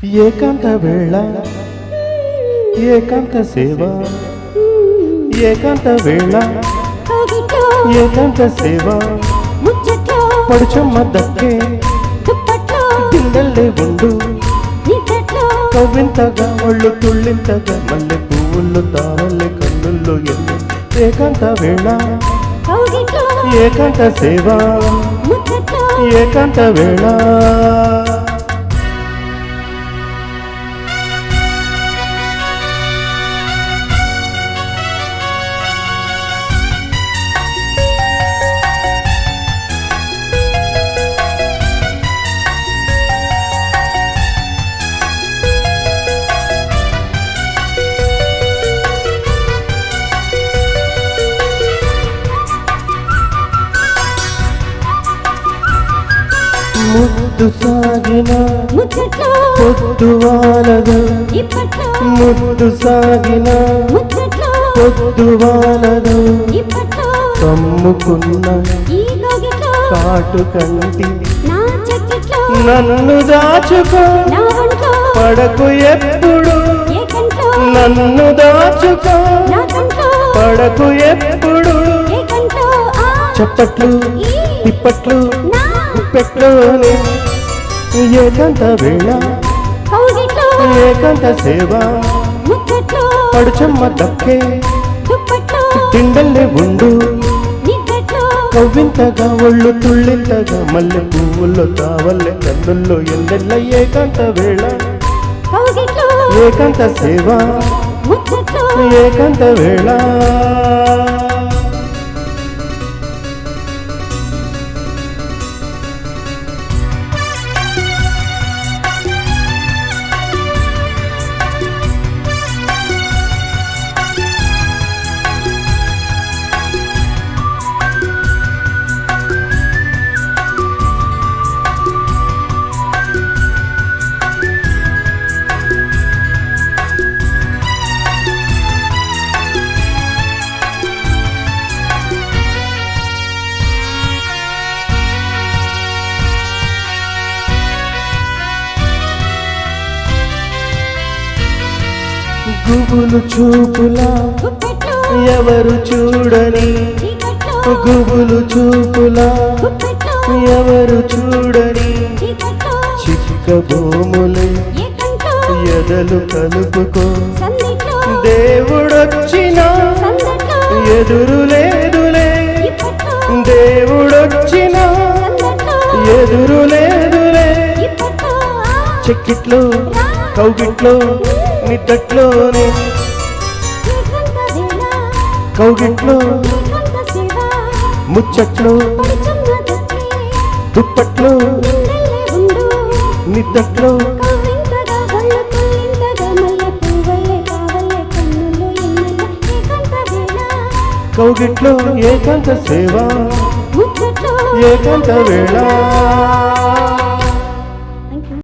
ఏకాంత వేళ ఏకాంత సేవ ఏకాంత వేళ ఏకాంత సేవ పడుచమ్మ దక్కే దిండల్లే ఉండు కవ్వింతగా ఒళ్ళు తుళ్ళింతగా మల్లె పువ్వుల్లో తావల్లె కన్నుల్లో ఎల్లు ఏకాంత వేళ ఏకాంత సేవ ఏకాంత వేళ ముద్దు సాగిన పొద్దు వాలదు ముద్దు సాగిన పొద్దు వాలదు కమ్ముకున్న కాటు కంటి నన్ను దాచుకో పడకు ఎప్పుడు నన్ను దాచుకో పడకు ఎప్పుడు చప్పట్లు తిప్పట్లు పెట్టోని ఏకాంత వేళ ఏకాంత సేవ పడుచమ్మ దక్కే తిండల్లే ఉండు కవ్వింతగా ఒళ్ళు తుళ్ళింతగా మల్లె పువ్వుల్లో తావల్లె కన్నుల్లో ఎందెల్ల ఏకాంత వేళ ఏకాంత సేవ ఏకాంత వేళ గుబులు చూపులా ఎవరు చూడని గుబులు చూపులా ఎవరు చూడని చిక్క భూములు ఎదలు కలుపుకో దేవుడొచ్చినా ఎదురు లేదులే దేవుడొచ్చినా ఎదురు లేదులే చెక్కిట్లో కౌగిట్లో నిద్దట్లోనే కౌగిట్లో ముచ్చట్లో దుప్పట్లో నిద్దట్లో కౌగిట్లో ఏకాంత సేవ ఏకాంత వేళ